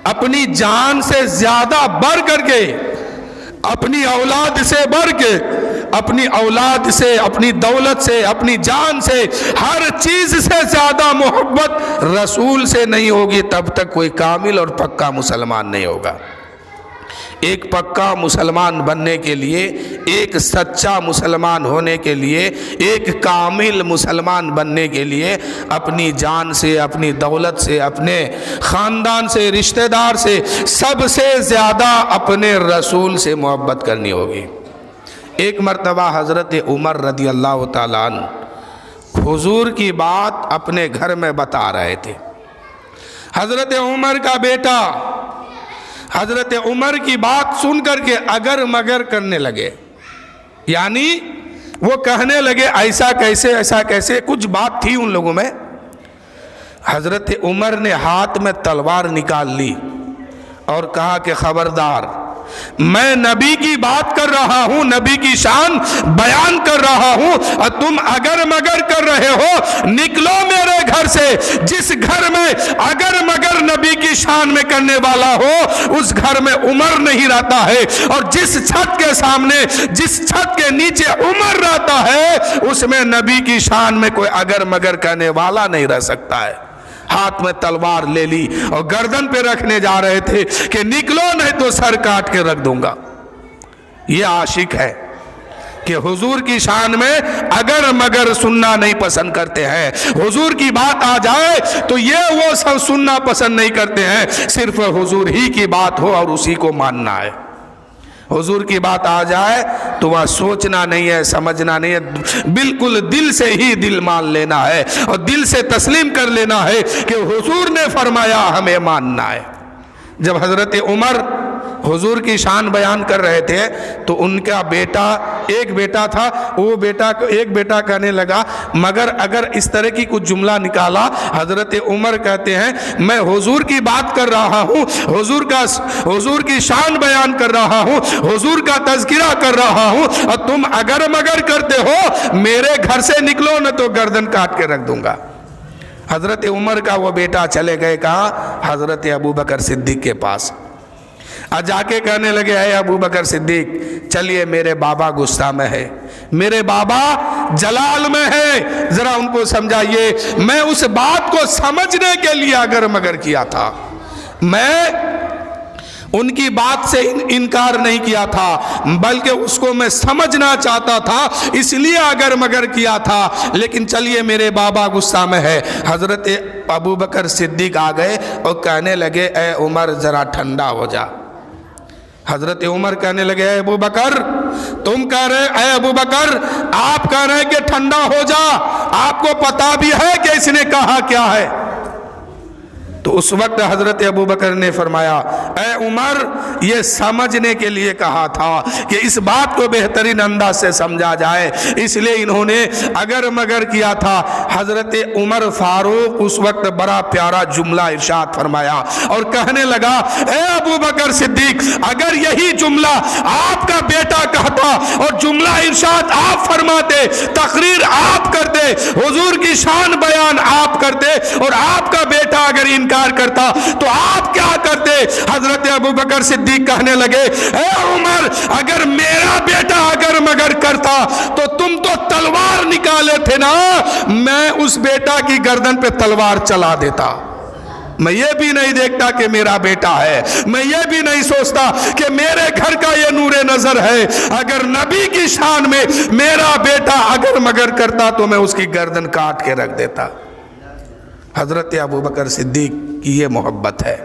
اپنی جان سے زیادہ بڑھ کر کے، اپنی اولاد سے بڑھ کے، اپنی اولاد سے، اپنی دولت سے، اپنی جان سے، ہر چیز سے زیادہ محبت رسول سے نہیں ہوگی تب تک کوئی کامل اور پکا مسلمان نہیں ہوگا۔ ایک پکا مسلمان بننے کے لیے، ایک سچا مسلمان ہونے کے لیے، ایک کامل مسلمان بننے کے لیے اپنی جان سے، اپنی دولت سے، اپنے خاندان سے، رشتہ دار سے، سب سے زیادہ اپنے رسول سے محبت کرنی ہوگی۔ ایک مرتبہ حضرت عمر رضی اللہ تعالیٰ عنہ حضور کی بات اپنے گھر میں بتا رہے تھے۔ حضرت عمر کا بیٹا حضرت عمر کی بات سن کر کے اگر مگر کرنے لگے، یعنی وہ کہنے لگے ایسا کیسے، ایسا کیسے، کچھ بات تھی ان لوگوں میں۔ حضرت عمر نے ہاتھ میں تلوار نکال لی اور کہا کہ خبردار، میں نبی کی بات کر رہا ہوں، نبی کی شان بیان کر رہا ہوں، اور تم اگر مگر کر رہے ہو، نکلو میرے گھر سے۔ جس گھر میں اگر مگر نبی کی شان میں کرنے والا ہو، اس گھر میں عمر نہیں رہتا ہے، اور جس چھت کے سامنے، جس چھت کے نیچے عمر رہتا ہے، اس میں نبی کی شان میں کوئی اگر مگر کرنے والا نہیں رہ سکتا ہے۔ ہاتھ میں تلوار لے لی اور گردن پہ رکھنے جا رہے تھے کہ نکلو نہیں تو سر کاٹ کے رکھ دوں گا۔ یہ عاشق ہے کہ حضور کی شان میں اگر مگر سننا نہیں پسند کرتے ہیں۔ حضور کی بات آ جائے تو یہ وہ سب سننا پسند نہیں کرتے ہیں، صرف حضور ہی کی بات ہو اور اسی کو ماننا ہے۔ حضور کی بات آ جائے تو وہاں سوچنا نہیں ہے، سمجھنا نہیں ہے، بالکل دل سے ہی دل مان لینا ہے اور دل سے تسلیم کر لینا ہے کہ حضور نے فرمایا، ہمیں ماننا ہے۔ جب حضرت عمر حضور کی شان بیان کر رہے تھے تو ان کا بیٹا، ایک بیٹا تھا، وہ ایک بیٹا کہنے لگا مگر اگر اس طرح کی کچھ جملہ نکالا، حضرت عمر کہتے ہیں میں حضور کی بات کر رہا ہوں، حضور کی شان بیان کر رہا ہوں، حضور کا تذکرہ کر رہا ہوں، اور تم اگر مگر کرتے ہو، میرے گھر سے نکلو نہ تو گردن کاٹ کے رکھ دوں گا۔ حضرت عمر کا وہ بیٹا چلے گئے کہاں؟ حضرت ابوبکر صدیق کے پاس۔ جا کے کہنے لگے اے ابو بکر صدیق، چلیے میرے بابا غصہ میں ہے، میرے بابا جلال میں ہے، ذرا ان کو سمجھائیے۔ میں اس بات کو سمجھنے کے لیے اگر مگر کیا تھا، میں ان کی بات سے انکار نہیں کیا تھا، بلکہ اس کو میں سمجھنا چاہتا تھا، اس لیے اگر مگر کیا تھا، لیکن چلیے میرے بابا غصہ میں ہے۔ حضرت ابو بکر صدیق آ گئے اور کہنے لگے اے عمر ذرا ٹھنڈا ہو جا۔ حضرت عمر کہنے لگے اے ابو بکر، تم کہہ رہے، اے ابو بکر آپ کہہ رہے کہ ٹھنڈا ہو جا، آپ کو پتا بھی ہے کہ اس نے کہا کیا ہے؟ تو اس وقت حضرت ابو بکر نے فرمایا اے عمر، یہ سمجھنے کے لیے کہا تھا کہ اس بات کو بہترین انداز سے سمجھا جائے، اس لیے انہوں نے اگر مگر کیا تھا۔ حضرت عمر فاروق اس وقت بڑا پیارا جملہ ارشاد فرمایا اور کہنے لگا اے ابو بکر صدیق، اگر یہی جملہ آپ کا بیٹا کہتا اور جملہ ارشاد آپ فرماتے، تقریر آپ کرتے، حضور کی شان بیان آپ کرتے، اور آپ کا بیٹا اگر انکار کرتا تو آپ کیا کرتے؟ حضرت ابو بکر صدیق کہنے لگے اے عمر، اگر میرا بیٹا اگر مگر کرتا تو تم تو تلوار نکالے تھے نا، میں اس بیٹا کی گردن پہ تلوار چلا دیتا۔ میں یہ بھی نہیں دیکھتا کہ میرا بیٹا ہے، میں یہ بھی نہیں سوچتا کہ میرے گھر کا یہ نور نظر ہے، اگر نبی کی شان میں میرا بیٹا اگر مگر کرتا تو میں اس کی گردن کاٹ کے رکھ دیتا۔ حضرت ابو بکر صدیق کی یہ محبت ہے۔